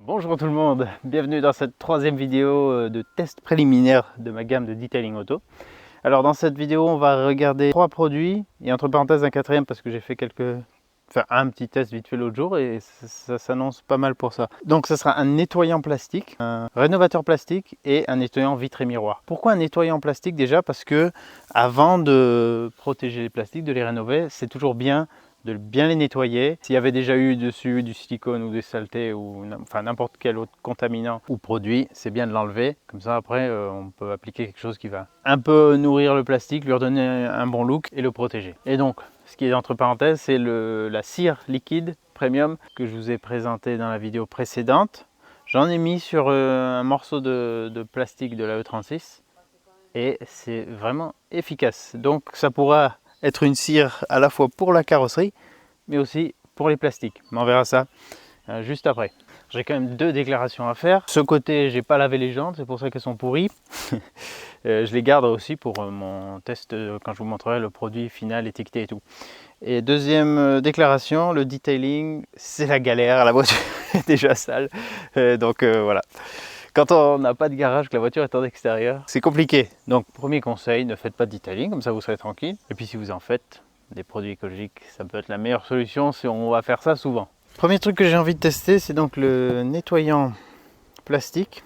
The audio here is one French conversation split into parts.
Bonjour tout le monde, bienvenue dans cette troisième vidéo de test préliminaire de ma gamme de detailing auto. Alors dans cette vidéo on va regarder 3 produits et entre parenthèses un quatrième parce que j'ai fait un petit test vite fait l'autre jour et ça s'annonce pas mal pour ça. Donc ce sera un nettoyant plastique, un rénovateur plastique et un nettoyant vitre et miroir. Pourquoi un nettoyant plastique déjà? Parce que avant de protéger les plastiques, de les rénover, c'est toujours bien de bien les nettoyer. S'il y avait déjà eu dessus du silicone ou des saletés ou enfin n'importe quel autre contaminant ou produit, c'est bien de l'enlever. Comme ça après on peut appliquer quelque chose qui va un peu nourrir le plastique, lui redonner un bon look et le protéger. Et donc ce qui est entre parenthèses, c'est la cire liquide premium que je vous ai présenté dans la vidéo précédente. J'en ai mis sur un morceau de plastique de la E36 et c'est vraiment efficace. Donc ça pourra être une cire à la fois pour la carrosserie mais aussi pour les plastiques. Mais on verra ça juste après. J'ai quand même 2 déclarations à faire. Ce côté, j'ai pas lavé les jantes, c'est pour ça qu'elles sont pourries. Je les garde aussi pour mon test quand je vous montrerai le produit final étiqueté et tout. Et deuxième déclaration, le detailing, c'est la galère, la voiture est déjà sale. Donc voilà. Quand on n'a pas de garage, que la voiture est en extérieur, c'est compliqué. Donc premier conseil, ne faites pas de detailing, comme ça vous serez tranquille. Et puis si vous en faites, des produits écologiques, ça peut être la meilleure solution si on va faire ça souvent. Premier truc que j'ai envie de tester, c'est donc le nettoyant plastique.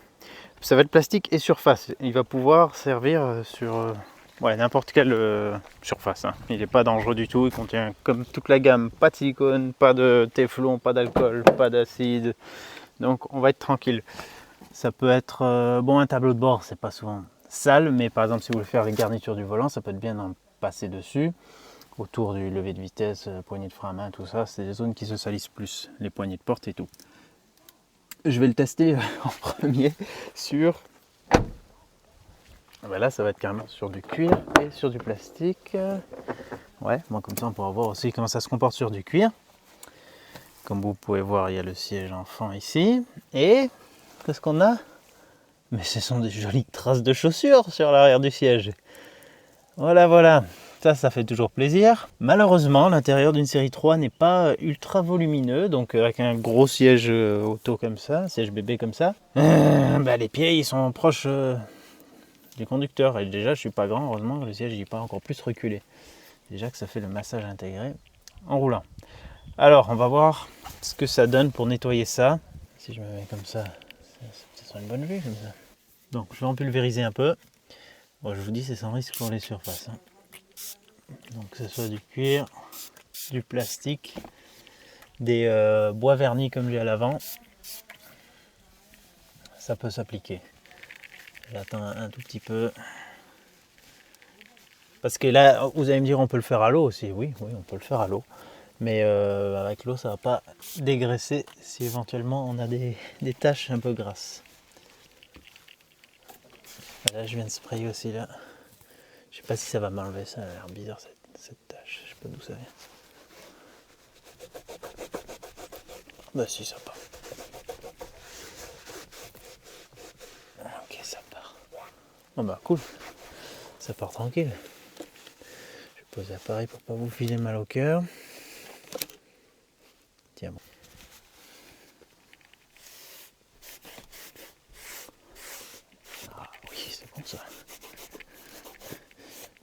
Ça va être plastique et surface. Il va pouvoir servir sur n'importe quelle surface. Il n'est pas dangereux du tout. Il contient, comme toute la gamme, pas de silicone, pas de téflon, pas d'alcool, pas d'acide. Donc on va être tranquille. Ça peut être un tableau de bord, c'est pas souvent sale, mais par exemple si vous voulez faire les garnitures du volant, ça peut être bien d'en passer dessus. Autour du lever de vitesse, poignée de frein à main, tout ça, c'est des zones qui se salissent plus, les poignées de porte et tout. Je vais le tester en premier sur... Là ça va être carrément sur du cuir et sur du plastique. Ouais, bon, comme ça on pourra voir aussi comment ça se comporte sur du cuir. Comme vous pouvez voir, il y a le siège enfant ici. Et qu'est-ce qu'on a? Mais ce sont des jolies traces de chaussures sur l'arrière du siège. Voilà. Ça fait toujours plaisir. Malheureusement, l'intérieur d'une série 3 n'est pas ultra volumineux, donc avec un gros siège auto comme ça, siège bébé comme ça, les pieds ils sont proches du conducteur. Et déjà, je suis pas grand, heureusement, le siège n'est pas encore plus reculé. Déjà que ça fait le massage intégré en roulant. Alors, on va voir ce que ça donne pour nettoyer ça. Si je me mets comme ça sera une bonne vue comme ça. Donc, je vais en pulvériser un peu. Bon, je vous dis, c'est sans risque pour les surfaces. Donc, que ce soit du cuir, du plastique, des bois vernis comme j'ai à l'avant, ça peut s'appliquer. J'attends un tout petit peu. Parce que là, vous allez me dire, on peut le faire à l'eau aussi. Oui, on peut le faire à l'eau. Mais avec l'eau, ça va pas dégraisser si éventuellement on a des taches un peu grasses. Là, je viens de sprayer aussi là. Je sais pas si ça va m'enlever, ça a l'air bizarre cette tache. Je sais pas d'où ça vient. Bah si, ça part. Ok, ça part. Oh bah cool. Ça part tranquille. Je vais poser l'appareil pour pas vous filer mal au cœur. Tiens bon. Ah oui, c'est bon ça.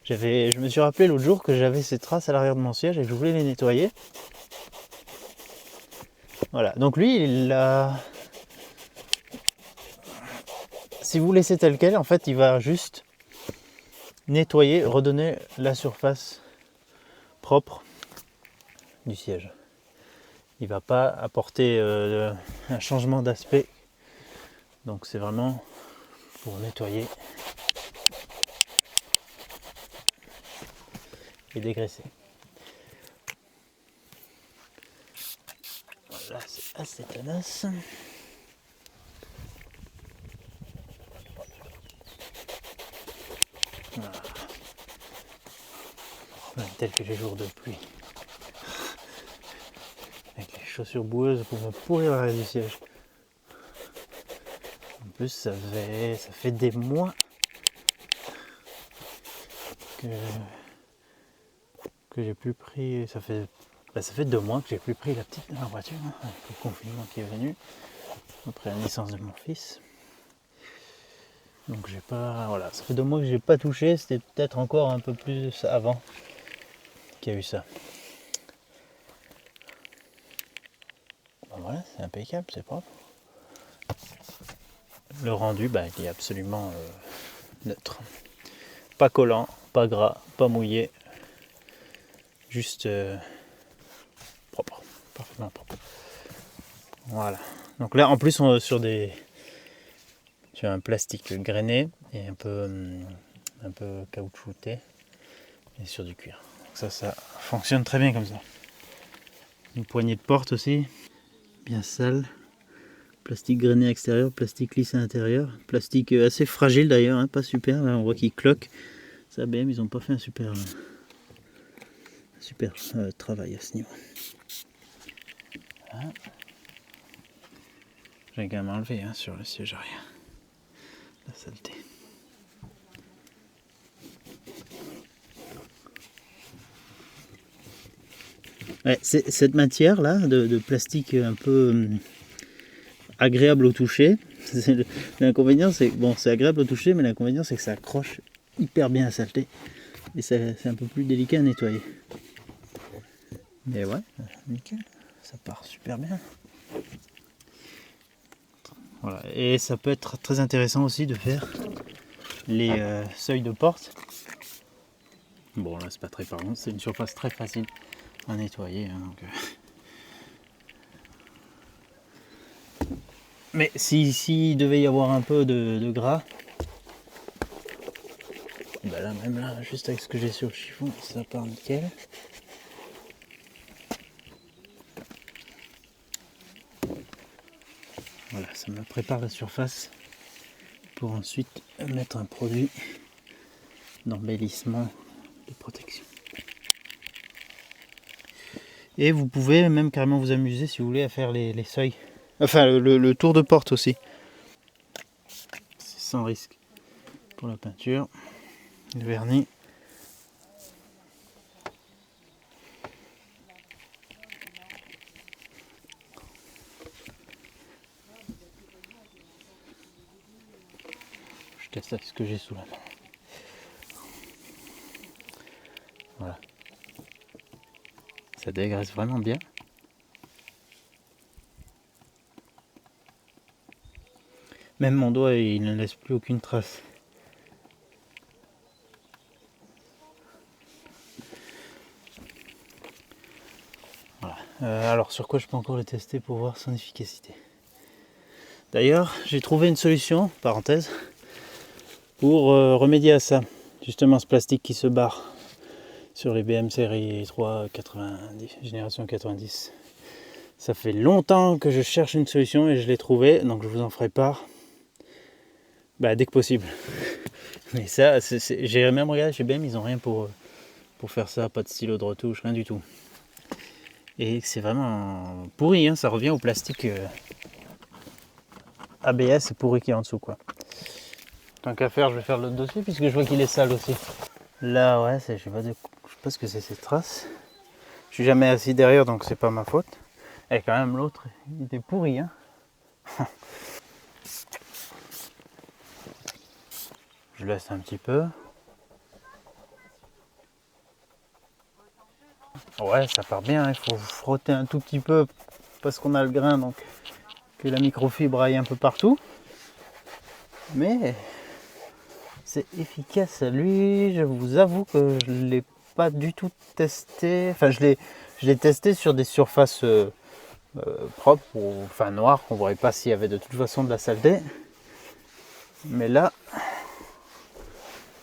Je me suis rappelé l'autre jour que j'avais ces traces à l'arrière de mon siège et que je voulais les nettoyer. Voilà, donc lui, il a... Si vous laissez tel quel, en fait, il va juste nettoyer, redonner la surface propre du siège. Il va pas apporter un changement d'aspect. Donc c'est vraiment pour nettoyer et dégraisser. Voilà, c'est assez tenace. Voilà. Même tel que les jours de pluie. Avec les chaussures boueuses pour me pourrir l'arrière du siège. En plus, ça fait des mois que j'ai plus pris. Ça fait 2 mois que j'ai plus pris la petite dans la voiture, avec le confinement qui est venu. après la naissance de mon fils. Donc j'ai pas, voilà, ça fait 2 mois que j'ai pas touché, c'était peut-être encore un peu plus avant qu'il y a eu ça. Bon, voilà, c'est impeccable, c'est propre. Le rendu, bah, il est absolument neutre. Pas collant, pas gras, pas mouillé, juste propre, parfaitement propre. Voilà. Donc là, en plus, on est sur un plastique grainé et un peu caoutchouté et sur du cuir. Donc ça fonctionne très bien comme ça. Une poignée de porte aussi, bien sale. Plastique grainé extérieur, plastique lisse à l'intérieur. Plastique assez fragile d'ailleurs, hein, pas super. Là, on voit qu'il cloque. Ça ABM, ils n'ont pas fait un super travail à ce niveau. Voilà. J'ai quand même enlevé sur le siège arrière la saleté. Ouais, cette matière là de plastique un peu agréable au toucher. L'inconvénient c'est bon, c'est agréable au toucher, mais l'inconvénient c'est que ça accroche hyper bien à saleté et c'est un peu plus délicat à nettoyer. Mais ouais, nickel, ça part super bien. Voilà. Et ça peut être très intéressant aussi de faire les seuils de porte. Bon là c'est pas très parlant, c'est une surface très facile à nettoyer. Hein, donc, mais s'il devait y avoir un peu de gras, bah là même là, juste avec ce que j'ai sur le chiffon, ça part nickel. Voilà, ça me prépare la surface pour ensuite mettre un produit d'embellissement, de protection. Et vous pouvez même carrément vous amuser si vous voulez à faire les seuils. Enfin le tour de porte aussi. C'est sans risque pour la peinture. Le vernis. Je teste avec ce que j'ai sous la main. Voilà. Ça dégraisse vraiment bien. Même mon doigt, il ne laisse plus aucune trace. Voilà. Alors sur quoi je peux encore le tester pour voir son efficacité. D'ailleurs, j'ai trouvé une solution, parenthèse, pour remédier à ça. Justement ce plastique qui se barre sur les BM série 3 90, génération 90. Ça fait longtemps que je cherche une solution et je l'ai trouvée, donc je vous en ferai part dès que possible. Mais ça, j'ai même regardé chez BM, ils n'ont rien pour faire ça, pas de stylo de retouche, rien du tout. Et c'est vraiment pourri, hein, ça revient au plastique ABS pourri qui est en dessous, quoi. Tant qu'à faire, je vais faire l'autre dossier puisque je vois qu'il est sale aussi. Là, ouais, je sais pas ce que c'est ces traces. Je suis jamais assis derrière, donc c'est pas ma faute. Et quand même, l'autre, il était pourri, hein. Je laisse un petit peu. Ouais, ça part bien, il faut frotter un tout petit peu parce qu'on a le grain, donc que la microfibre aille un peu partout. Mais c'est efficace. Lui, je vous avoue que je ne l'ai pas du tout testé. Enfin, je l'ai testé sur des surfaces propres, enfin noires, qu'on ne voyait pas s'il y avait de toute façon de la saleté. Mais là,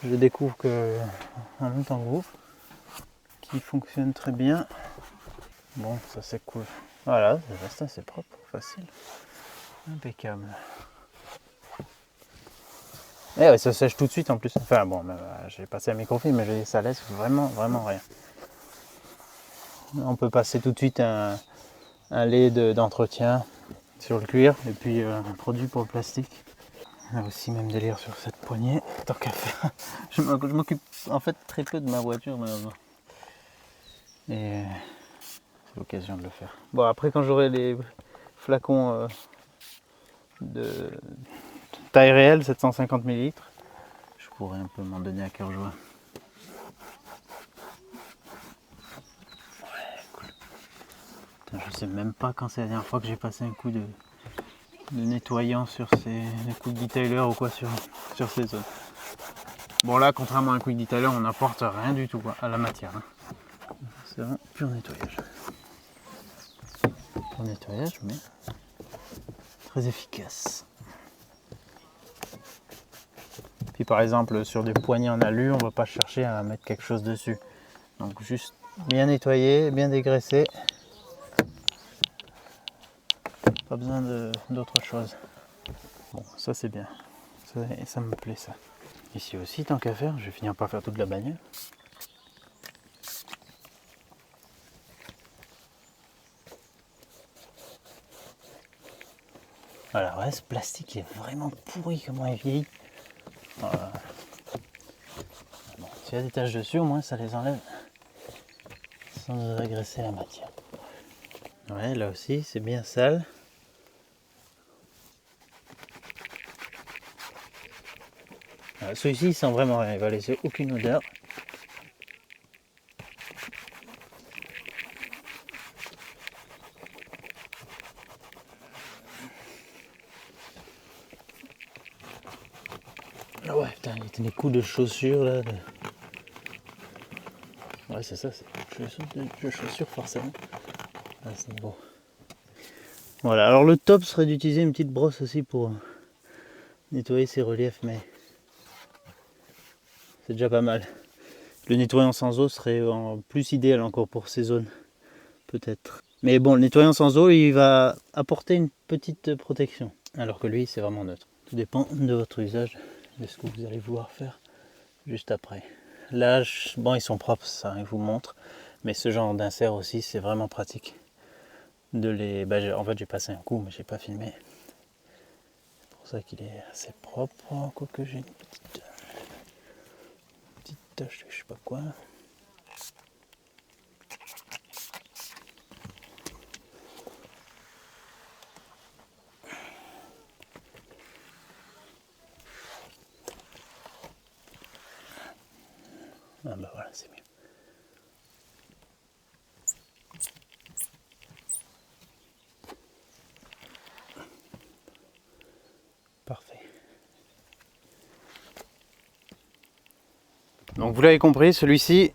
je découvre que en même temps que vous, qui fonctionne très bien. Bon, ça c'est cool. Voilà, ça reste assez propre, facile, impeccable. Et ouais, ça sèche tout de suite en plus. Enfin bon, j'ai passé la microfibre, mais ça laisse vraiment rien. On peut passer tout de suite un lait d'entretien sur le cuir et puis un produit pour le plastique. On a aussi même délire sur cette poignée. Tant qu'à faire, je m'occupe en fait très peu de ma voiture malheureusement. Et c'est l'occasion de le faire. Bon, après quand j'aurai les flacons de taille réelle, 750 ml. Je pourrais un peu m'en donner à cœur joie. Ouais, cool. Putain, je sais même pas quand c'est la dernière fois que j'ai passé un coup de nettoyant sur ces quick detailer ou quoi sur ces zones. Bon là, contrairement à un quick detailer, on n'apporte rien du tout quoi, à la matière. Hein. C'est vraiment pur nettoyage. Pur nettoyage, mais très efficace. Puis par exemple sur des poignées en alu, on va pas chercher à mettre quelque chose dessus. Donc juste bien nettoyer, bien dégraisser. Pas besoin d'autre chose. Bon, ça c'est bien. Ça me plaît ça. Ici aussi, tant qu'à faire, je vais finir par faire toute la bagnole. Voilà, ouais, ce plastique est vraiment pourri comment il vieillit. Voilà. Bon, s'il y a des taches dessus, au moins ça les enlève sans agresser la matière. Ouais, là aussi c'est bien sale. Celui-ci il sent vraiment rien, il va laisser aucune odeur. Ah ouais, putain, les coups de chaussures là. Ouais, c'est ça, c'est de chaussures forcément. Ah, c'est beau. Voilà, alors le top serait d'utiliser une petite brosse aussi pour nettoyer ces reliefs, mais c'est déjà pas mal. Le nettoyant sans eau serait plus idéal encore pour ces zones, peut-être. Mais bon, le nettoyant sans eau, il va apporter une petite protection, alors que lui, c'est vraiment neutre. Tout dépend de votre usage, de ce que vous allez vouloir faire juste après. Là, bon, ils sont propres, ça, je vous montre. Mais ce genre d'insert aussi, c'est vraiment pratique. En fait, j'ai passé un coup, mais j'ai pas filmé. C'est pour ça qu'il est assez propre. Quoique j'ai une petite tache, je sais pas quoi. Ah bah voilà, c'est mieux. Parfait. Donc vous l'avez compris, celui-ci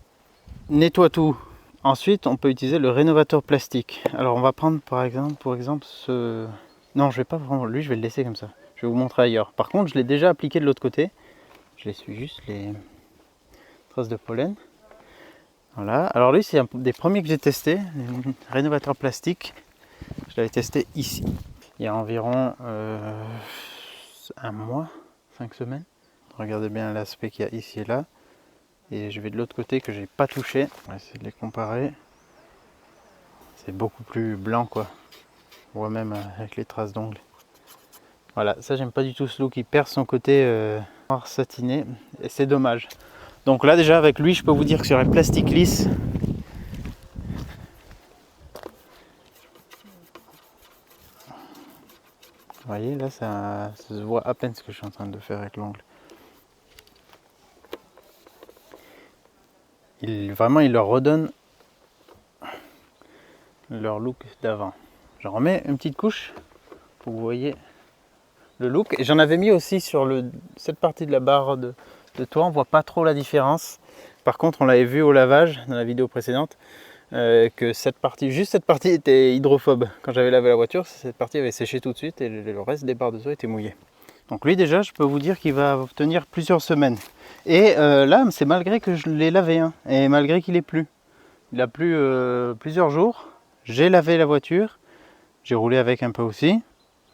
nettoie tout. Ensuite, on peut utiliser le rénovateur plastique. Alors on va prendre par exemple, ce... Non, je vais pas vraiment... Lui, je vais le laisser comme ça. Je vais vous montrer ailleurs. Par contre, je l'ai déjà appliqué de l'autre côté. Je l'essuie juste les traces de pollen. Voilà. Alors lui, c'est un des premiers que j'ai testé. Le rénovateur plastique. Je l'avais testé ici. Il y a environ un mois, 5 semaines. Regardez bien l'aspect qu'il y a ici et là. Et je vais de l'autre côté que j'ai pas touché. On va essayer de les comparer. C'est beaucoup plus blanc quoi. On voit même avec les traces d'ongles. Voilà, ça j'aime pas du tout ce look. Il perd son côté noir satiné. Et c'est dommage. Donc là déjà avec lui je peux vous dire que sur un plastique lisse. Vous voyez là ça se voit à peine ce que je suis en train de faire avec l'ongle. Vraiment il leur redonne leur look d'avant. Je remets une petite couche pour que vous voyez le look. Et j'en avais mis aussi sur cette partie de la barre de toit, on voit pas trop la différence. Par contre on l'avait vu au lavage dans la vidéo précédente que juste cette partie était hydrophobe. Quand j'avais lavé la voiture, cette partie avait séché tout de suite et le reste des barres de toit était mouillé. Donc lui déjà je peux vous dire qu'il va tenir plusieurs semaines. Et là c'est malgré que je l'ai lavé hein, et malgré qu'il ait plu. Il a plu plusieurs jours. J'ai lavé la voiture, j'ai roulé avec un peu aussi,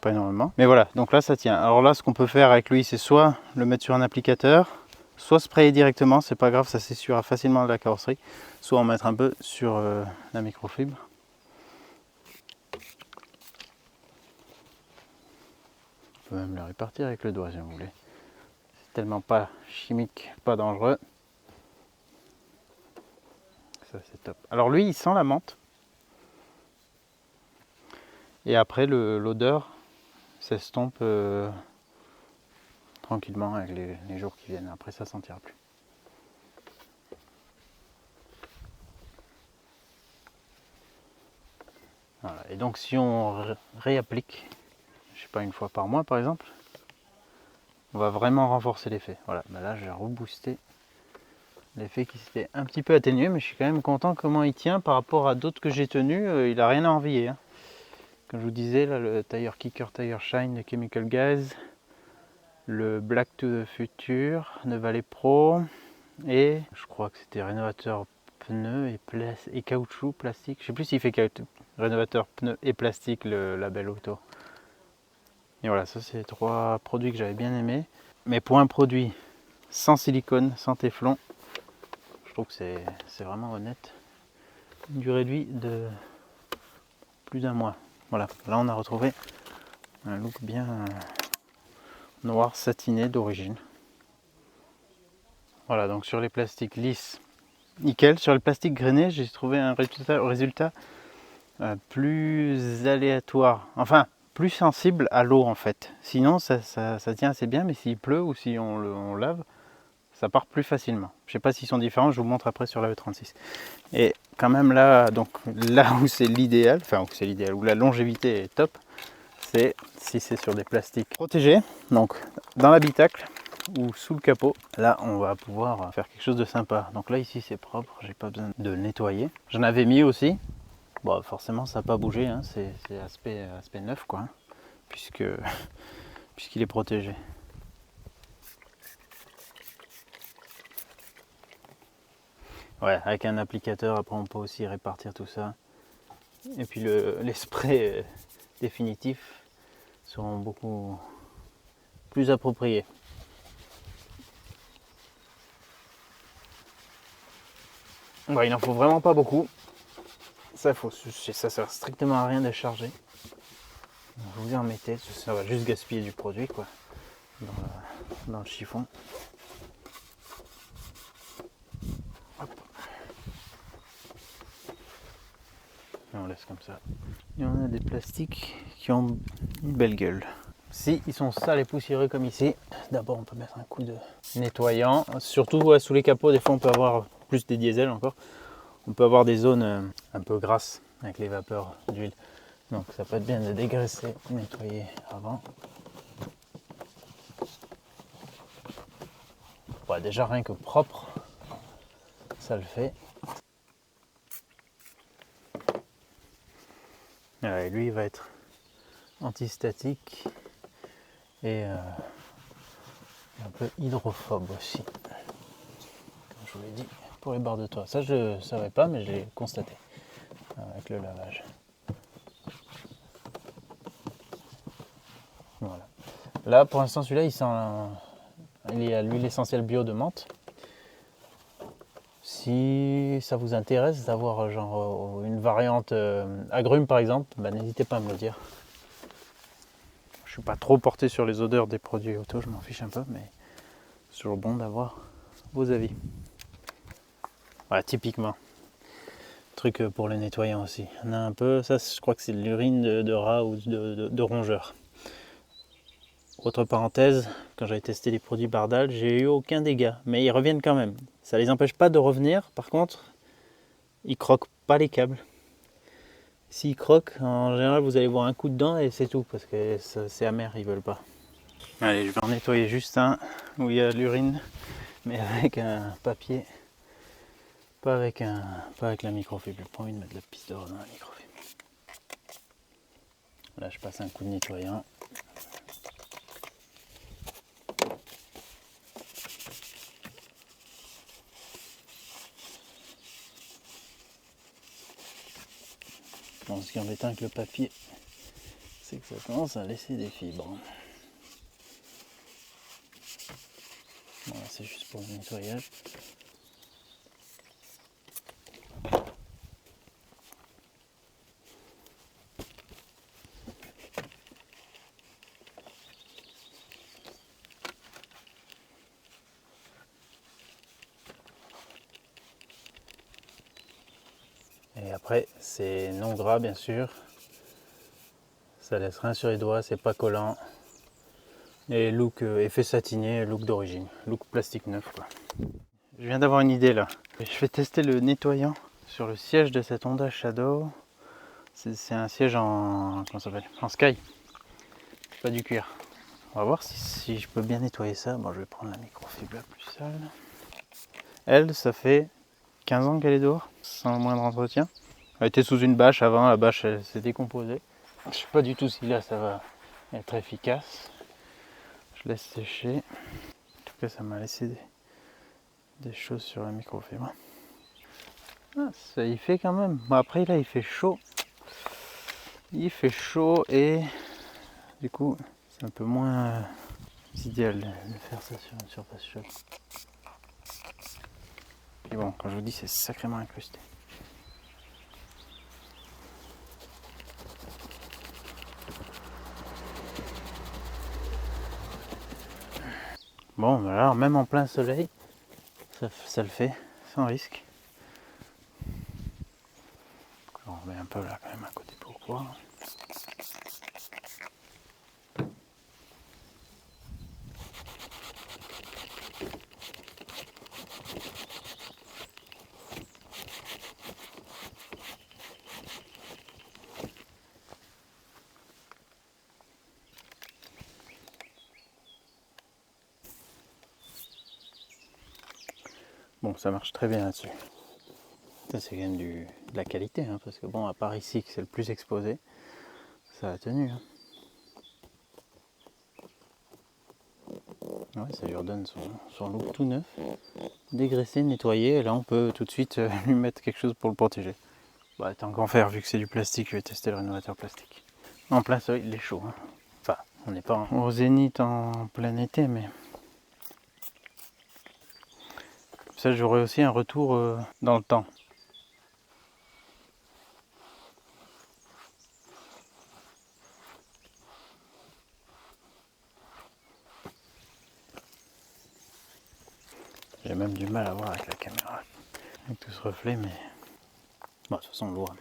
pas énormément. Mais voilà, donc là ça tient. Alors là ce qu'on peut faire avec lui c'est soit le mettre sur un applicateur, soit sprayer directement, c'est pas grave, ça s'essuiera facilement de la carrosserie, soit en mettre un peu sur la microfibre. On peut même le répartir avec le doigt si vous voulez. C'est tellement pas chimique, pas dangereux. Ça c'est top. Alors lui il sent la menthe. Et après l'odeur, s'estompe tranquillement avec les jours qui viennent. Après, ça sentira plus. Voilà. Et donc, si on réapplique, je sais pas, une fois par mois par exemple, on va vraiment renforcer l'effet. Voilà, ben là j'ai reboosté l'effet qui s'était un petit peu atténué, mais je suis quand même content comment il tient par rapport à d'autres que j'ai tenus. Il a rien à envier. Hein. Comme je vous disais, là, le Tire Kicker Tire Shine de Chemical Guys, le Black to the Future de Valley Pro, et je crois que c'était rénovateur pneus et caoutchouc plastique. Je sais plus s'il fait rénovateur pneus et plastique le label auto. Et voilà, ça c'est 3 produits que j'avais bien aimés. Mais pour un produit sans silicone, sans téflon, je trouve que c'est vraiment honnête. Une durée de vie de plus d'1 mois. Voilà, là on a retrouvé un look bien noir satiné d'origine. Voilà, donc sur les plastiques lisses, nickel. Sur le plastique grainé, j'ai trouvé un résultat plus aléatoire. Enfin, plus sensible à l'eau en fait. Sinon ça tient assez bien, mais s'il pleut ou si on lave, ça part plus facilement. Je sais pas s'ils sont différents, je vous montre après sur la E36. Et quand même là, donc là où c'est l'idéal, enfin où c'est l'idéal, où la longévité est top, c'est si c'est sur des plastiques protégés, donc dans l'habitacle ou sous le capot. Là on va pouvoir faire quelque chose de sympa. Donc là ici c'est propre, j'ai pas besoin de le nettoyer. J'en avais mis aussi. Bon, forcément ça n'a pas bougé, hein. C'est aspect neuf quoi, hein, puisqu'il est protégé. Ouais, avec un applicateur, après on peut aussi répartir tout ça. Et puis les sprays définitifs seront beaucoup plus appropriés. Bon, il n'en faut vraiment pas beaucoup. Ça sert strictement à rien de charger. Vous en mettez, ça va juste gaspiller du produit quoi, dans le chiffon. Hop. Et on laisse comme ça. Et on a des plastiques qui ont une belle gueule. Si ils sont sales et poussiéreux comme ici, d'abord on peut mettre un coup de nettoyant. Surtout ouais, sous les capots, des fois on peut avoir plus des diesels encore. On peut avoir des zones un peu grasses avec les vapeurs d'huile. Donc ça peut être bien de dégraisser, nettoyer avant. Ouais, déjà rien que propre, ça le fait. Ouais, lui il va être antistatique et un peu hydrophobe aussi, comme je vous l'ai dit pour les barres de toit. Ça je ne savais pas, mais je l'ai constaté avec le lavage. Voilà. Là pour l'instant celui-là il est à l'huile essentielle bio de menthe. Si ça vous intéresse d'avoir genre une variante agrumes par exemple, bah, n'hésitez pas à me le dire. Je suis pas trop porté sur les odeurs des produits auto, je m'en fiche un peu, mais c'est toujours bon d'avoir vos avis. Voilà, typiquement. Truc pour les nettoyants aussi. On a un peu, ça je crois que c'est de l'urine de rat ou de rongeur. Autre parenthèse, quand j'avais testé les produits Bardal, j'ai eu aucun dégât, mais ils reviennent quand même. Ça les empêche pas de revenir, par contre, ils croquent pas les câbles. S'ils croquent, en général, vous allez voir un coup dedans et c'est tout, parce que c'est amer, ils veulent pas. Allez, je vais en nettoyer juste un où il y a l'urine, mais avec un papier, pas avec la microfibre. J'ai pas envie de mettre la pisse d'or dans la microfibre. Là, je passe un coup de nettoyant. Bon, ce qui est embêtant avec le papier, c'est que ça commence à laisser des fibres. Voilà, c'est juste pour le nettoyage. Et après, c'est non gras bien sûr. Ça laisse rien sur les doigts, c'est pas collant. Et look effet satiné, look d'origine, look plastique neuf quoi. Je viens d'avoir une idée là. Je vais tester le nettoyant sur le siège de cette Honda Shadow. C'est un siège en, comment ça s'appelle, en sky, pas du cuir. On va voir si je peux bien nettoyer ça. Bon, je vais prendre la microfibre la plus sale. Elle, ça fait 15 ans qu'elle est dehors, sans le moindre entretien. Elle était sous une bâche avant, la bâche elle s'est décomposée. Je sais pas du tout si là ça va être efficace. Je laisse sécher. En tout cas, ça m'a laissé des choses sur la microfibre. Ah, ça y fait quand même. Bon, après là il fait chaud. Il fait chaud et du coup c'est un peu moins idéal de faire ça sur une surface chaude. Et bon, quand je vous dis, c'est sacrément incrusté. Bon, alors même en plein soleil, ça le fait sans risque. On remet un peu là quand même à côté pour voir. Bon, ça marche très bien là-dessus. Ça c'est quand même de la qualité, hein, parce que bon, à part ici que c'est le plus exposé, ça a tenu. Hein. Ouais, ça lui redonne son look tout neuf, dégraissé, nettoyé, et là on peut tout de suite lui mettre quelque chose pour le protéger. Bah tant qu'en faire, vu que c'est du plastique, je vais tester le rénovateur plastique. En plein soleil, il est chaud. Hein. Enfin, on n'est pas au zénith en plein été, mais... Ça, j'aurai aussi un retour dans le temps. J'ai même du mal à voir avec la caméra, avec tout ce reflet, mais bon, de toute façon on le voit.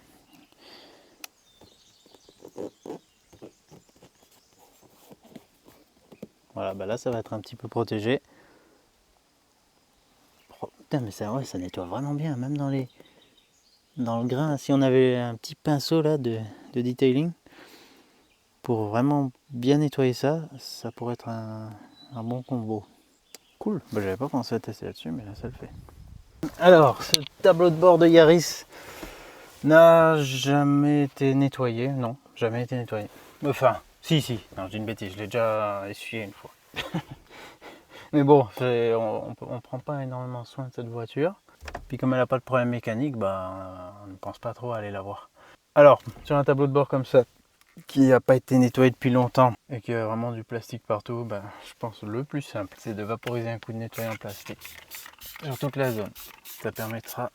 Voilà, bah là ça va être un petit peu protégé. Oh, putain, mais ça, ouais, ça nettoie vraiment bien, même dans le grain. Si on avait un petit pinceau là de detailing pour vraiment bien nettoyer ça, ça pourrait être un bon combo. Cool, bah, j'avais pas pensé à tester là-dessus, mais là ça le fait. Alors, ce tableau de bord de Yaris n'a jamais été nettoyé, non, jamais été nettoyé. Enfin, si, non, j'ai une bêtise, je l'ai déjà essuyé une fois. Mais bon, on prend pas énormément soin de cette voiture. Puis comme elle n'a pas de problème mécanique, bah, on ne pense pas trop à aller la voir. Alors, sur un tableau de bord comme ça, qui n'a pas été nettoyé depuis longtemps et qui a vraiment du plastique partout, bah, je pense que le plus simple, c'est de vaporiser un coup de nettoyant plastique sur toute la zone. Ça permettra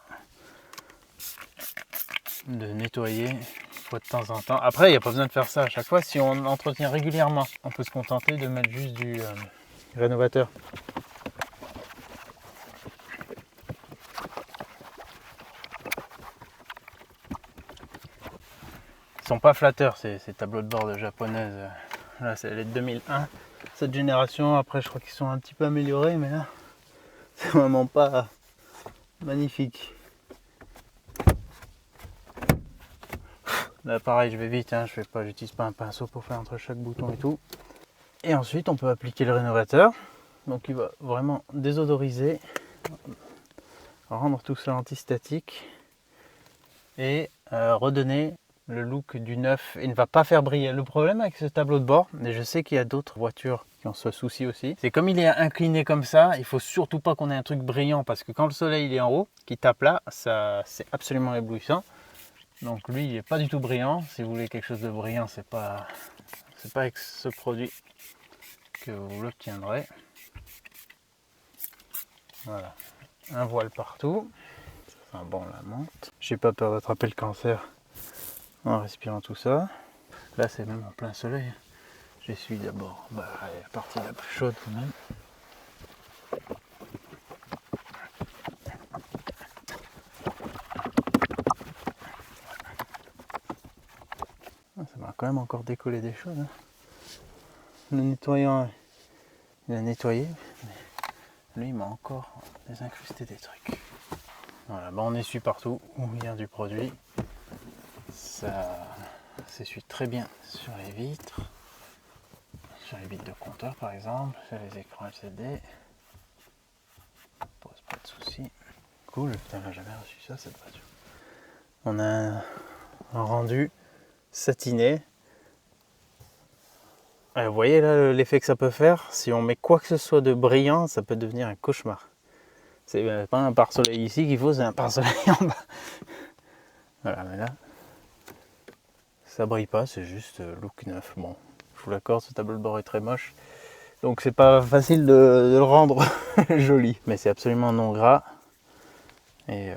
de nettoyer une fois de temps en temps. Après, il n'y a pas besoin de faire ça à chaque fois. Si on entretient régulièrement, on peut se contenter de mettre juste du rénovateur. Ils sont pas flatteurs ces tableaux de bord japonaises. Là, c'est les 2001. Cette génération, après, je crois qu'ils sont un petit peu améliorés, mais là, c'est vraiment pas magnifique. Là, pareil, je vais vite, hein, j'utilise pas un pinceau pour faire entre chaque bouton et tout. Et ensuite, on peut appliquer le rénovateur. Donc, il va vraiment désodoriser, rendre tout ça antistatique et redonner le look du neuf. Il ne va pas faire briller. Le problème avec ce tableau de bord, et je sais qu'il y a d'autres voitures qui ont ce souci aussi, c'est comme il est incliné comme ça, il faut surtout pas qu'on ait un truc brillant parce que quand le soleil il est en haut, qui tape là, ça c'est absolument éblouissant. Donc lui il n'est pas du tout brillant. Si vous voulez quelque chose de brillant, c'est pas avec ce produit que vous l'obtiendrez. Voilà, un voile partout, ça sent bon la menthe. J'ai pas peur d'attraper le cancer en respirant tout ça. Là c'est même en plein soleil. J'essuie d'abord la partie la plus chaude quand même. Ça m'a quand même encore décollé des choses. Hein. Le nettoyant, il a nettoyé. Mais lui, il m'a encore désincrusté des trucs. Voilà, on essuie partout où vient du produit. Ça s'essuie très bien sur les vitres. Sur les vitres de compteur par exemple, sur les écrans LCD. Pose pas de soucis. Cool, putain, j'ai jamais reçu ça cette voiture. On a un rendu satiné. Vous voyez là l'effet que ça peut faire. Si on met quoi que ce soit de brillant, ça peut devenir un cauchemar. C'est pas un pare-soleil ici qu'il faut, c'est un pare-soleil en bas. Voilà, mais là, ça brille pas, c'est juste look neuf. Bon, je vous l'accorde, ce tableau de bord est très moche. Donc c'est pas facile de le rendre joli. Mais c'est absolument non gras. Et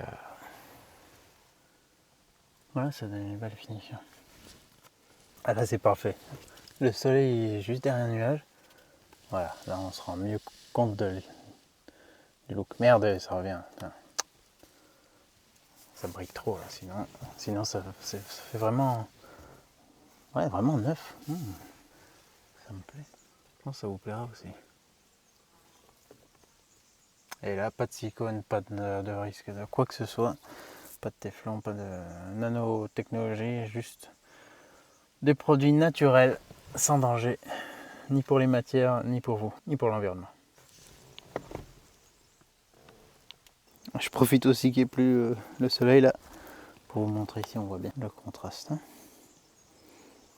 voilà, ça donne une belle finition. Ah là c'est parfait. Le soleil est juste derrière un nuage. Voilà, là on se rend mieux compte du look. Merde, ça revient. Putain. Ça brille trop là, sinon ça fait vraiment, ouais, vraiment neuf. Ça me plaît. Je pense que ça vous plaira aussi. Et là, pas de silicone, pas de risque de quoi que ce soit. Pas de téflon, pas de nanotechnologie, juste des produits naturels, sans danger, ni pour les matières, ni pour vous, ni pour l'environnement. Je profite aussi qu'il n'y ait plus le soleil là, pour vous montrer ici, on voit bien le contraste. Hein.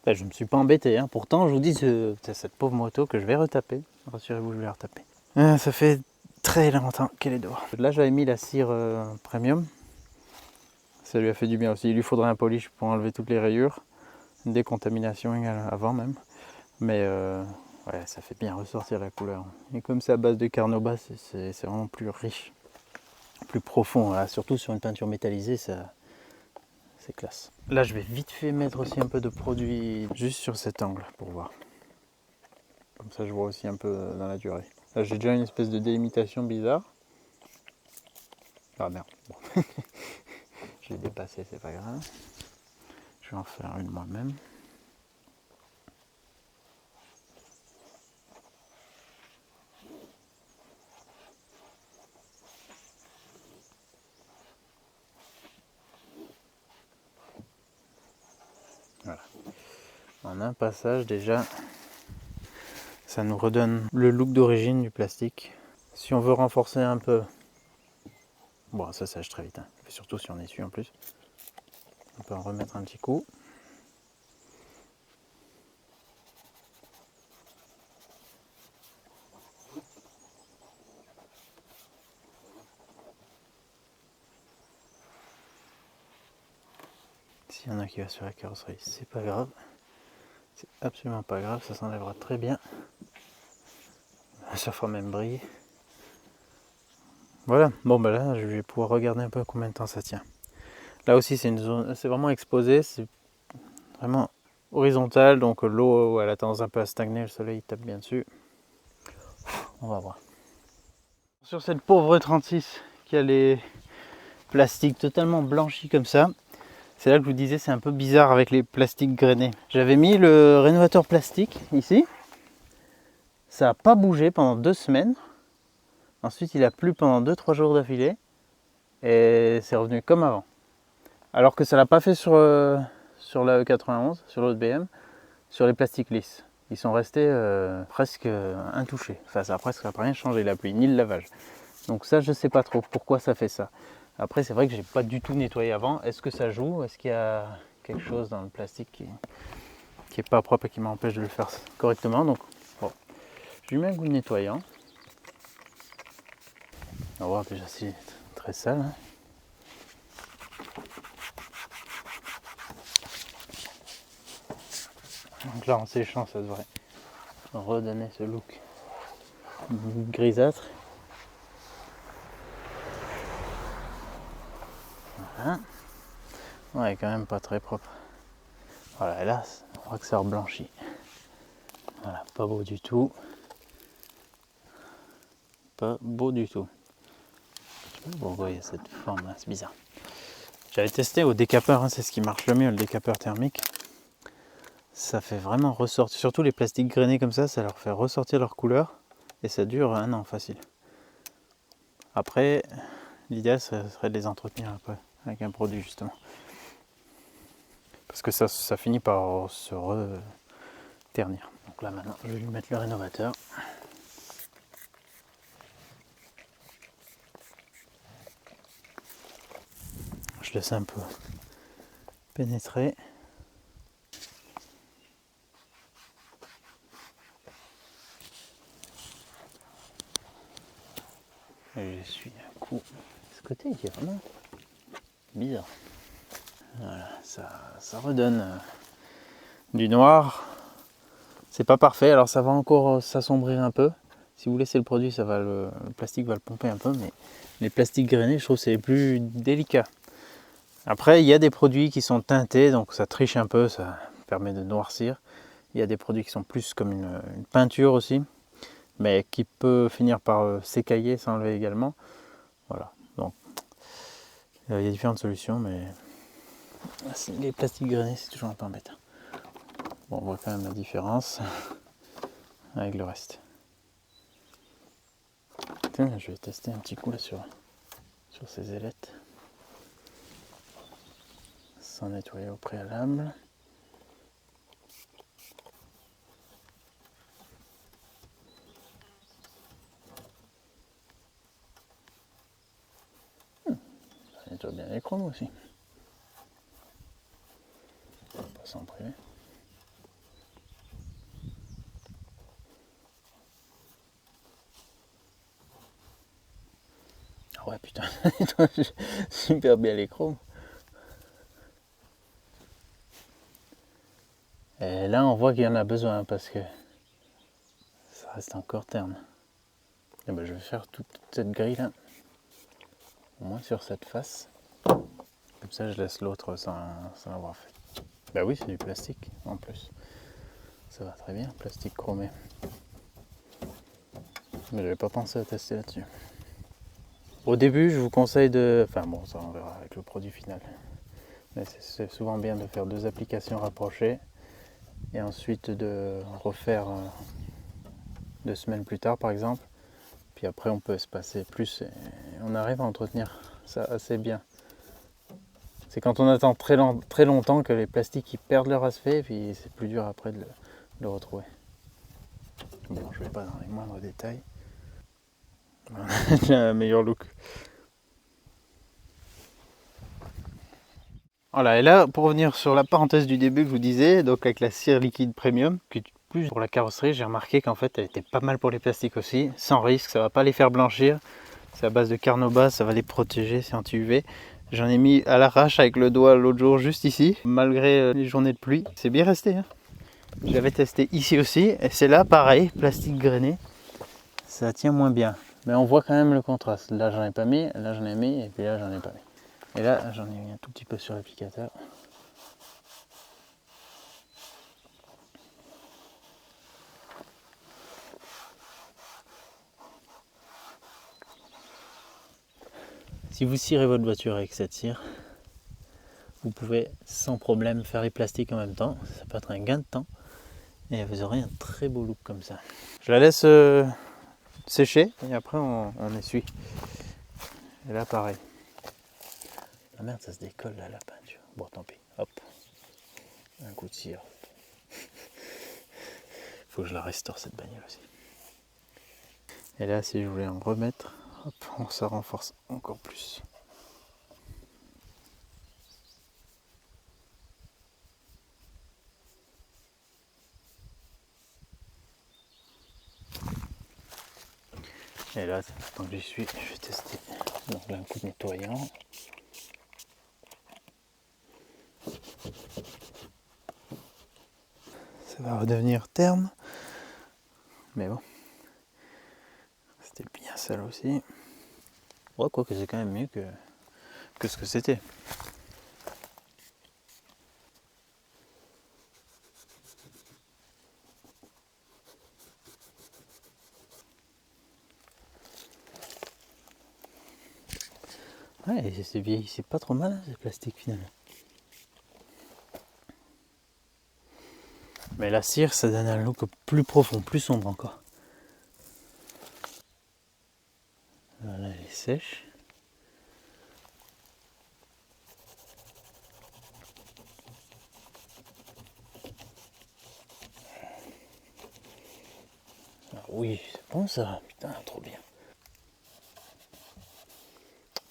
Là, je ne me suis pas embêté, hein. Pourtant je vous dis, c'est cette pauvre moto que je vais retaper, rassurez-vous, je vais la retaper. Ça fait très longtemps qu'elle est dehors. Là j'avais mis la cire premium, ça lui a fait du bien aussi. Il lui faudrait un polish pour enlever toutes les rayures, une décontamination égale avant même, mais ouais, ça fait bien ressortir la couleur. Et comme c'est à base de carnauba, c'est vraiment plus riche, plus profond. Là, surtout sur une peinture métallisée, c'est classe. Là, je vais vite fait mettre aussi un peu de produit juste sur cet angle pour voir. Comme ça, je vois aussi un peu dans la durée. Là, j'ai déjà une espèce de délimitation bizarre. Ah merde, bon. Je l'ai dépassé, c'est pas grave. Je vais en faire une moi-même. Voilà. En un passage déjà, ça nous redonne le look d'origine du plastique. Si on veut renforcer un peu, bon ça sèche très vite, hein. Surtout si on essuie en plus. On peut en remettre un petit coup. S'il y en a qui va sur la carrosserie, c'est pas grave. C'est absolument pas grave, ça s'enlèvera très bien. Ça fera même briller. Voilà, bon bah là je vais pouvoir regarder un peu combien de temps ça tient. Là aussi c'est une zone, c'est vraiment exposé, c'est vraiment horizontal, donc l'eau elle a tendance un peu à stagner, le soleil tape bien dessus. On va voir. Sur cette pauvre 36 qui a les plastiques totalement blanchis comme ça, c'est là que je vous disais c'est un peu bizarre avec les plastiques grainés. J'avais mis le rénovateur plastique ici, ça n'a pas bougé pendant 2 semaines. Ensuite il a plu pendant 2-3 jours d'affilée et c'est revenu comme avant. Alors que ça l'a pas fait sur la E91, sur l'autre BM, sur les plastiques lisses. Ils sont restés presque intouchés. Enfin, ça a presque rien changé la pluie, ni le lavage. Donc ça, je sais pas trop pourquoi ça fait ça. Après, c'est vrai que j'ai pas du tout nettoyé avant. Est-ce que ça joue? Est-ce qu'il y a quelque chose dans le plastique qui est pas propre et qui m'empêche de le faire correctement? Donc, bon, je lui mets un coup de nettoyant. On va voir déjà si c'est très sale. Hein. Donc là, en séchant, ça devrait redonner ce look grisâtre. Voilà. Ouais, quand même pas très propre. Voilà, et là, on voit que ça reblanchit. Voilà, pas beau du tout. Pas beau du tout. Je sais pas pourquoi il y a cette forme là, c'est bizarre. J'avais testé au décapeur, hein, c'est ce qui marche le mieux, le décapeur thermique. ça fait vraiment ressortir, surtout les plastiques grainés comme ça leur fait ressortir leur couleur et ça dure 1 an facile. Après, l'idéal serait de les entretenir après avec un produit justement. Parce que ça finit par se ternir. Donc là maintenant, je vais lui mettre le rénovateur. Je laisse un peu pénétrer. Et j'essuie un coup. Ce côté il est vraiment bizarre. Voilà, ça redonne du noir. C'est pas parfait, alors ça va encore s'assombrir un peu. Si vous laissez le produit, le plastique va le pomper un peu, mais les plastiques grainés, je trouve que c'est plus délicat. Après, il y a des produits qui sont teintés, donc ça triche un peu, ça permet de noircir. Il y a des produits qui sont plus comme une peinture aussi, mais qui peut finir par s'écailler, s'enlever également. Voilà, donc il y a différentes solutions, mais les plastiques grainés, c'est toujours un peu embêtant. Bon, on voit quand même la différence avec le reste. Tiens, je vais tester un petit coup là sur ces ailettes. Sans nettoyer au préalable. Ça nettoie bien les chromes aussi. On va pas s'en priver. Ah ouais putain, ça nettoie super bien les chromes. Et là on voit qu'il y en a besoin parce que ça reste encore terne. Et ben, je vais faire toute cette grille là, au moins sur cette face. Comme ça je laisse l'autre sans avoir fait. Bah oui, c'est du plastique en plus. Ça va très bien, plastique chromé. Mais j'avais pas pensé à tester là-dessus. Au début, je vous conseille de... Enfin bon, ça on verra avec le produit final. Mais c'est souvent bien de faire 2 applications rapprochées et ensuite de refaire 2 semaines plus tard par exemple. Puis après on peut espacer plus et on arrive à entretenir ça assez bien. C'est quand on attend très longtemps que les plastiques ils perdent leur aspect et puis c'est plus dur après de le retrouver. Bon, je vais pas dans les moindres détails. J'ai un meilleur look. Voilà, et là, pour revenir sur la parenthèse du début que je vous disais, donc avec la cire liquide premium, qui est plus pour la carrosserie, j'ai remarqué qu'en fait elle était pas mal pour les plastiques aussi, sans risque, ça va pas les faire blanchir. C'est à base de carnauba, ça va les protéger, c'est anti-UV. J'en ai mis à l'arrache avec le doigt l'autre jour juste ici, malgré les journées de pluie. C'est bien resté, hein. Je l'avais testé ici aussi, et c'est là pareil, plastique grainé. Ça tient moins bien, mais on voit quand même le contraste. Là j'en ai pas mis, là j'en ai mis, et puis là j'en ai pas mis. Et là, j'en ai mis un tout petit peu sur l'applicateur. Si vous cirez votre voiture avec cette cire, vous pouvez sans problème faire les plastiques en même temps. Ça peut être un gain de temps. Et vous aurez un très beau look comme ça. Je la laisse sécher et après on essuie. Et là pareil. Ah merde, ça se décolle là la peinture. Bon tant pis, hop. Un coup de cire. Faut que je la restaure cette bagnole aussi. Et là si je voulais en remettre, hop, on se renforce encore plus. Et là, tant que j'y suis, je vais tester. Donc là, un coup de nettoyant. Ça va redevenir terne. Mais bon. C'était bien sale aussi. Ouais, quoi que c'est quand même mieux que ce que c'était. Ouais, c'est vieilli, c'est pas trop mal, hein, ce plastique finalement. Mais la cire, ça donne un look plus profond, plus sombre encore. Voilà, elle est sèche. Ah oui, c'est bon ça, putain, trop bien.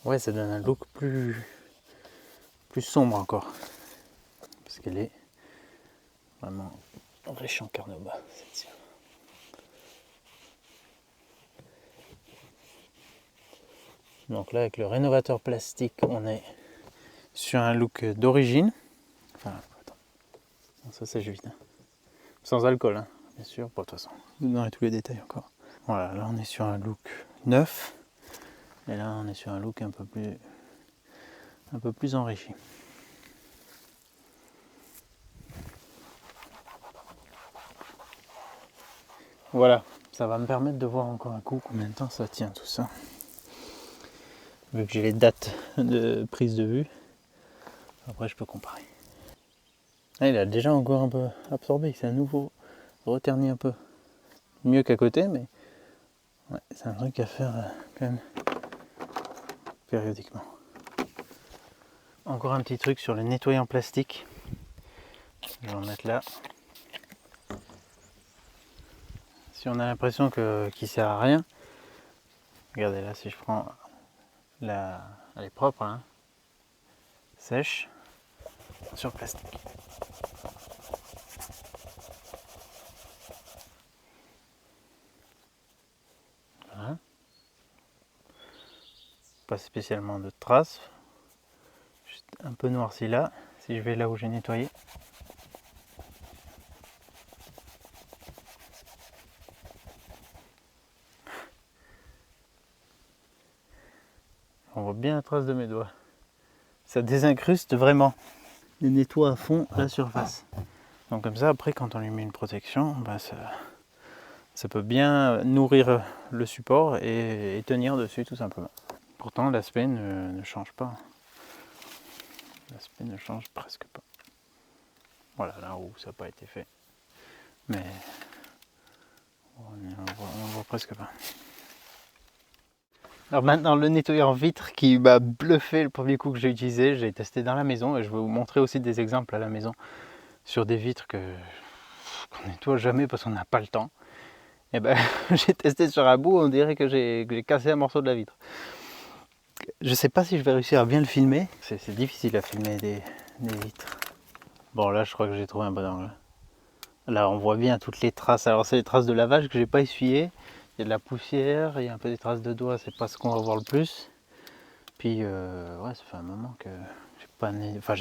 Ouais, ça donne un look plus sombre encore. Parce qu'elle est vraiment riche en carnauba, cette cire. Donc là, avec le rénovateur plastique, on est sur un look d'origine. Enfin, attends. Ça sèche vite. Hein. Sans alcool, hein, bien sûr. Bon, de toute façon, dans tous les détails encore. Voilà, là on est sur un look neuf. Et là on est sur un look un peu plus enrichi. Voilà, ça va me permettre de voir encore un coup combien de temps ça tient tout ça. Vu que j'ai les dates de prise de vue, après je peux comparer. Ah, il a déjà encore un peu absorbé, c'est à nouveau reterni un peu. Mieux qu'à côté, mais ouais, c'est un truc à faire quand même périodiquement. Encore un petit truc sur le nettoyant plastique. Je vais en mettre là. Si on a l'impression qu'il sert à rien, regardez là, si je prends elle est propre, hein, sèche, sur plastique. Voilà. Pas spécialement de traces, juste un peu noirci là, si je vais là où j'ai nettoyé. On voit bien la trace de mes doigts. Ça désincruste vraiment. Il nettoie à fond la surface. Donc comme ça, après, quand on lui met une protection, bah ça peut bien nourrir le support et tenir dessus tout simplement. Pourtant, l'aspect ne change pas. L'aspect ne change presque pas. Voilà, là où ça n'a pas été fait. Mais on voit presque pas. Alors maintenant, le nettoyeur vitre qui m'a bluffé le premier coup que j'ai utilisé, j'ai testé dans la maison et je vais vous montrer aussi des exemples à la maison sur des vitres qu'on nettoie jamais parce qu'on n'a pas le temps. Et ben j'ai testé sur un bout, on dirait que j'ai cassé un morceau de la vitre. Je sais pas si je vais réussir à bien le filmer, c'est difficile à filmer des vitres. Bon là je crois que j'ai trouvé un bon angle. Là on voit bien toutes les traces, alors c'est les traces de lavage que j'ai pas essuyé. Il y a de la poussière, il y a un peu des traces de doigts, c'est pas ce qu'on va voir le plus. Puis ouais, ça fait un moment que j'ai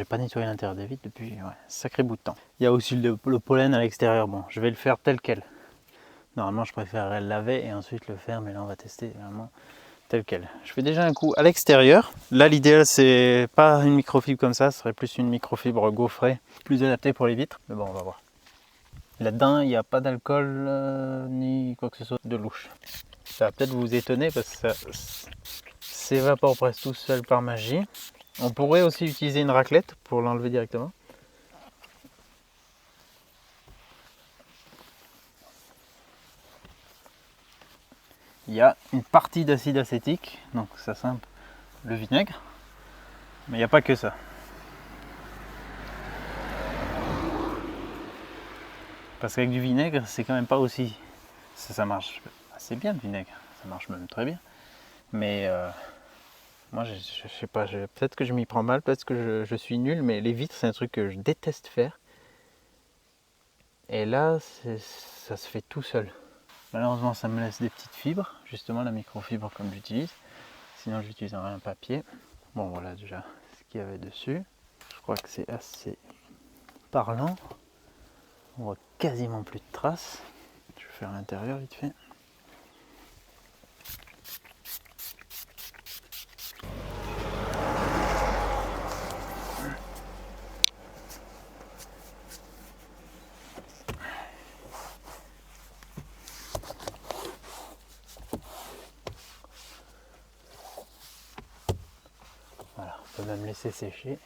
pas nettoyé l'intérieur des vitres depuis un sacré bout de temps. Il y a aussi le pollen à l'extérieur, bon je vais le faire tel quel. Normalement je préférerais le laver et ensuite le faire, mais là on va tester vraiment tel quel. Je fais déjà un coup à l'extérieur. Là l'idéal c'est pas une microfibre comme ça, ce serait plus une microfibre gaufrée, plus adaptée pour les vitres, mais bon on va voir. Là-dedans, il n'y a pas d'alcool ni quoi que ce soit de louche. Ça va peut-être vous étonner parce que ça s'évapore presque tout seul par magie. On pourrait aussi utiliser une raclette pour l'enlever directement. Il y a une partie d'acide acétique, donc ça sent le vinaigre, mais il n'y a pas que ça. Parce qu'avec du vinaigre, c'est quand même pas aussi... Ça marche assez bien le vinaigre, ça marche même très bien. Mais moi, je sais pas, peut-être que je m'y prends mal, peut-être que je suis nul, mais les vitres, c'est un truc que je déteste faire. Et là, ça se fait tout seul. Malheureusement, ça me laisse des petites fibres, justement la microfibre comme j'utilise. Sinon, j'utiliserai un papier. Bon, voilà déjà ce qu'il y avait dessus. Je crois que c'est assez parlant. On voit quasiment plus de traces. Je vais faire l'intérieur vite fait. Voilà, on peut même laisser sécher.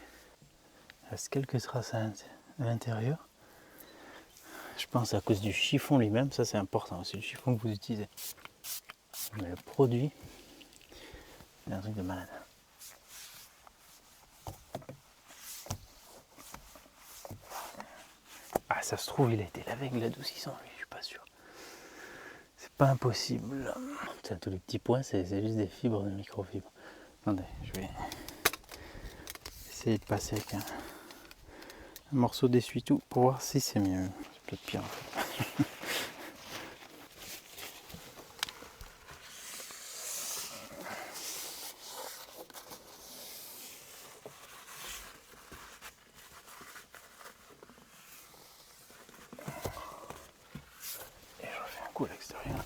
Il reste quelques traces à l'intérieur. Je pense à cause du chiffon lui-même, ça c'est important, c'est le chiffon que vous utilisez. Mais le produit, c'est un truc de malade. Ah, ça se trouve, il a été lavé avec de l'adoucissant, lui, je suis pas sûr. C'est pas impossible. Putain, tous les petits points, c'est juste des fibres de microfibres. Attendez, je vais essayer de passer avec un morceau d'essuie-tout pour voir si c'est mieux. C'est peut-être pire en fait. Et je refais un coup à l'extérieur.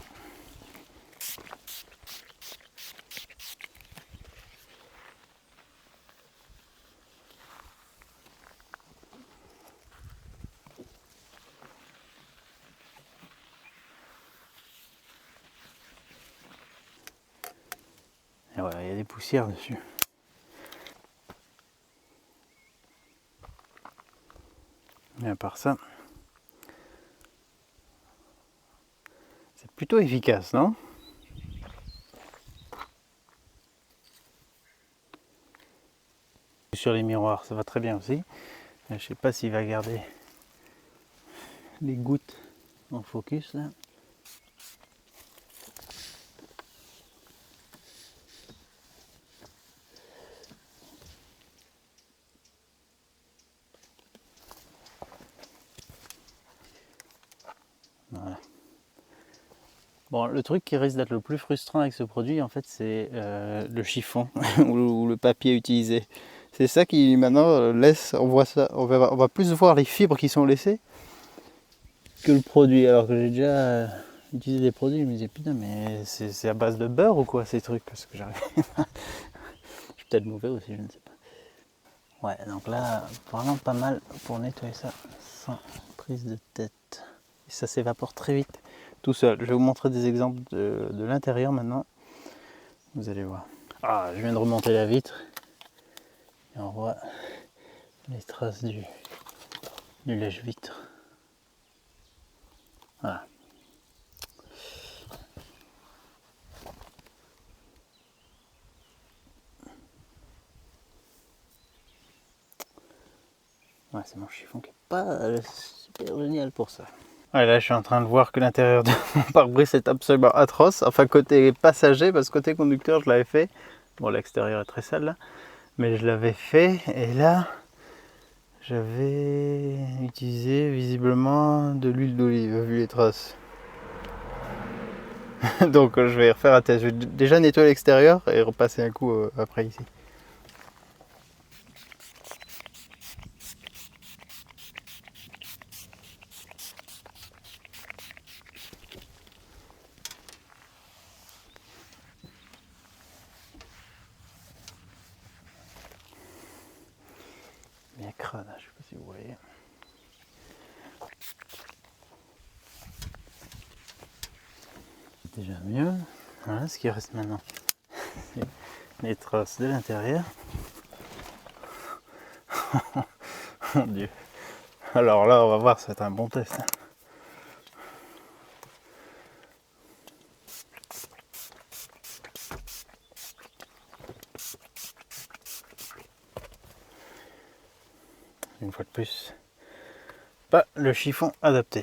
Et voilà, il y a des poussières dessus. Mais à part ça, c'est plutôt efficace, non? Sur les miroirs, ça va très bien aussi. Je sais pas s'il va garder les gouttes en focus là. Voilà. Bon, le truc qui risque d'être le plus frustrant avec ce produit, en fait, c'est le chiffon ou le papier utilisé. C'est ça qui maintenant laisse, on voit ça, on va plus voir les fibres qui sont laissées que le produit. Alors que j'ai déjà utilisé des produits, je me disais putain, mais c'est à base de beurre ou quoi ces trucs? Parce que j'arrive. Je suis peut-être mauvais aussi, je ne sais pas. Ouais, donc là, vraiment pas mal pour nettoyer ça sans prise de tête. Et ça s'évapore très vite tout seul. Je vais vous montrer des exemples de l'intérieur maintenant. Vous allez voir. Ah, je viens de remonter la vitre. Et on voit les traces du lèche-vitre. Voilà. Ouais, c'est mon chiffon qui n'est pas super génial pour ça. Ouais, là, je suis en train de voir que l'intérieur de mon pare-brise est absolument atroce. Enfin, côté passager, parce que côté conducteur, je l'avais fait. Bon, l'extérieur est très sale là. Mais je l'avais fait. Et là, j'avais utilisé visiblement de l'huile d'olive, vu les traces. Donc, je vais refaire un test. Je vais déjà nettoyer l'extérieur et repasser un coup après ici. Bien crade, je ne sais pas si vous voyez. Déjà mieux. Voilà ce qui reste maintenant. C'est les traces de l'intérieur. Mon Dieu. Alors là, on va voir, ça va être un bon test. Une fois de plus, pas le chiffon adapté.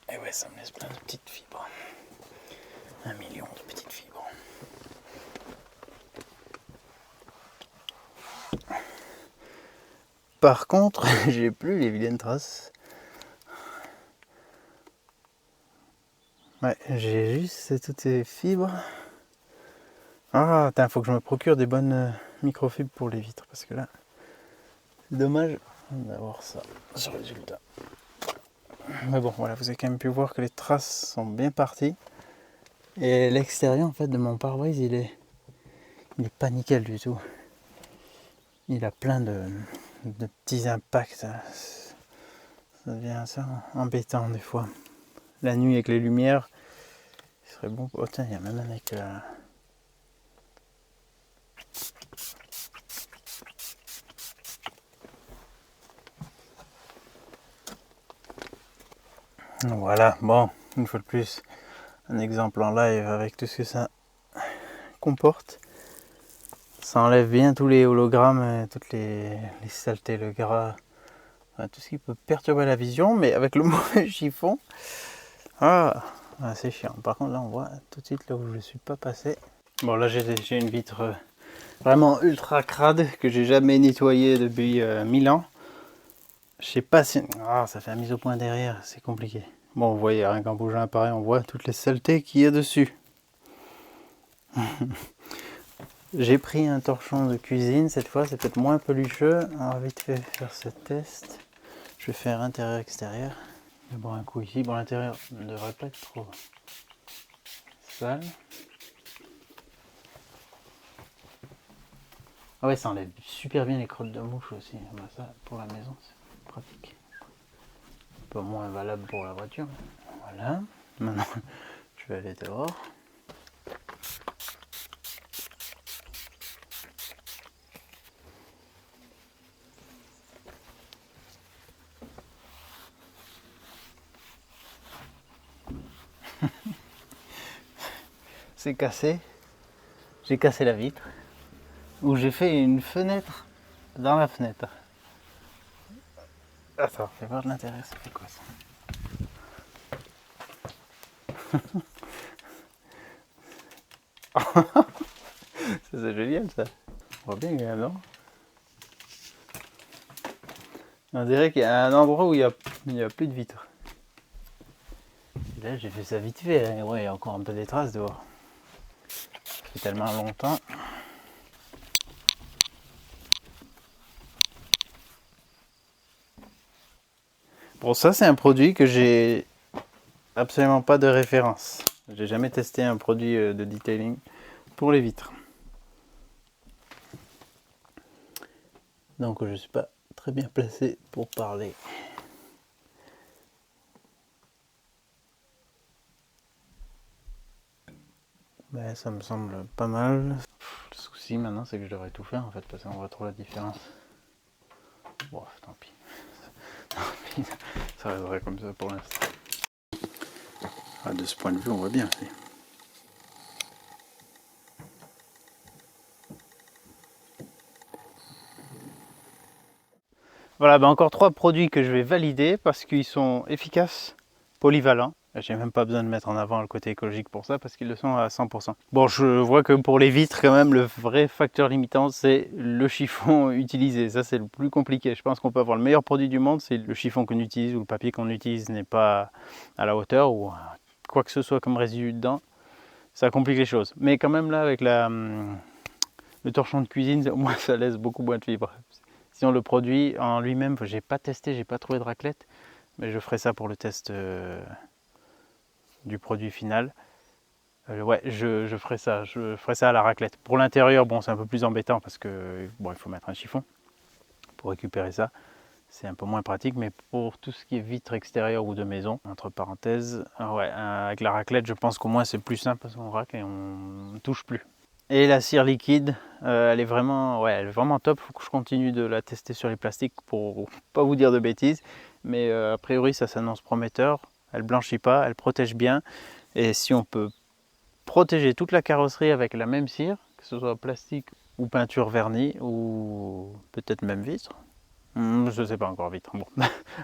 Et ouais, ça me laisse plein de petites fibres. 1 million de petites fibres. Par contre, j'ai plus les vilaines traces. Ouais, j'ai juste toutes ces fibres. Ah, il faut que je me procure des bonnes microfibres pour les vitres, parce que là, c'est dommage d'avoir ça sur le résultat. Mais bon, voilà, vous avez quand même pu voir que les traces sont bien parties. Et l'extérieur en fait de mon pare-brise, il est pas nickel du tout. Il a plein de petits impacts. Ça devient ça embêtant des fois. La nuit avec les lumières, serait bon. Oh tiens, il y a même un avec... Voilà, bon, une fois de plus, un exemple en live avec tout ce que ça comporte. Ça enlève bien tous les hologrammes, toutes les saletés, le gras, enfin, tout ce qui peut perturber la vision, mais avec le mauvais chiffon, c'est chiant. Par contre là on voit tout de suite là où je ne suis pas passé. Bon là j'ai une vitre vraiment ultra crade que j'ai jamais nettoyée depuis 1000 ans. Je sais pas si... ça fait la mise au point derrière, c'est compliqué. Bon, vous voyez, rien qu'en bougeant un appareil, on voit toutes les saletés qu'il y a dessus. J'ai pris un torchon de cuisine, cette fois c'est peut-être moins pelucheux. On va vite fait faire ce test. Je vais faire intérieur-extérieur. Je vais boire un coup ici. Bon, l'intérieur ne devrait pas être trop sale. Ah ouais, ça enlève super bien les crottes de mouche aussi. Ah bah ça, pour la maison, c'est pratique. Un peu moins valable pour la voiture. Voilà. Maintenant, je vais aller dehors. C'est cassé. J'ai cassé la vitre. Ou j'ai fait une fenêtre dans la fenêtre. Attends, fais voir de l'intérieur, ça fait quoi ça? Ça c'est génial ça. On voit bien quand même, non? On dirait qu'il y a un endroit où il y a plus de vitres. Et là j'ai fait ça vite fait, hein. Ouais, il y a encore un peu des traces dehors. Ça fait tellement longtemps. Bon, ça c'est un produit que j'ai absolument pas de référence. J'ai jamais testé un produit de detailing pour les vitres. Donc je suis pas très bien placé pour parler. Mais ça me semble pas mal. Le souci maintenant c'est que je devrais tout faire en fait parce qu'on voit trop la différence. Bon, tant pis. Ça resterait comme ça pour l'instant. De ce point de vue on voit bien. Voilà, encore 3 produits que je vais valider parce qu'ils sont efficaces, polyvalents. J'ai même pas besoin de mettre en avant le côté écologique pour ça parce qu'ils le sont à 100%. Bon, je vois que pour les vitres quand même le vrai facteur limitant c'est le chiffon utilisé. Ça c'est le plus compliqué. Je pense qu'on peut avoir le meilleur produit du monde, c'est le chiffon qu'on utilise ou le papier qu'on utilise n'est pas à la hauteur ou quoi que ce soit comme résidu dedans. Ça complique les choses. Mais quand même là avec le torchon de cuisine, au moins ça laisse beaucoup moins de fibres. Sinon le produit en lui-même, j'ai pas testé, j'ai pas trouvé de raclette, mais je ferai ça pour le test du produit final. Ouais, je ferai ça à la raclette. Pour l'intérieur, bon, c'est un peu plus embêtant parce que bon, il faut mettre un chiffon pour récupérer ça. C'est un peu moins pratique, mais pour tout ce qui est vitre extérieure ou de maison, entre parenthèses, ouais, avec la raclette, je pense qu'au moins c'est plus simple parce qu'on racle et on ne touche plus. Et la cire liquide, elle est vraiment top. Il faut que je continue de la tester sur les plastiques pour pas vous dire de bêtises. Mais a priori, ça s'annonce prometteur. Elle blanchit pas, elle protège bien. Et si on peut protéger toute la carrosserie avec la même cire, que ce soit plastique ou peinture vernie ou peut-être même vitre. Je ne sais pas encore vitre. Bon,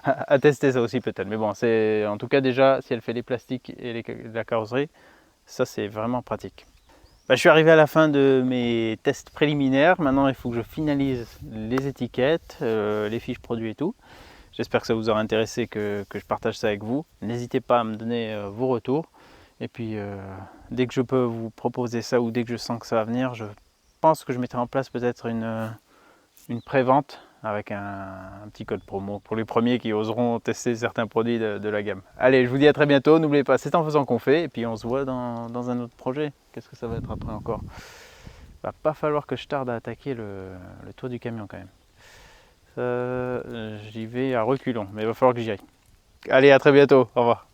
à tester ça aussi peut-être. Mais bon, c'est en tout cas déjà si elle fait les plastiques et la carrosserie, ça c'est vraiment pratique. Je suis arrivé à la fin de mes tests préliminaires. Maintenant, il faut que je finalise les étiquettes, les fiches produits et tout. J'espère que ça vous aura intéressé que je partage ça avec vous. N'hésitez pas à me donner vos retours. Et puis, dès que je peux vous proposer ça ou dès que je sens que ça va venir, je pense que je mettrai en place peut-être une pré-vente avec un petit code promo pour les premiers qui oseront tester certains produits de la gamme. Allez, je vous dis à très bientôt. N'oubliez pas, c'est en faisant qu'on fait. Et puis on se voit dans un autre projet. Qu'est-ce que ça va être après encore? Va pas falloir que je tarde à attaquer le toit du camion quand même. J'y vais à reculons, mais il va falloir que j'y aille. Allez, à très bientôt. Au revoir.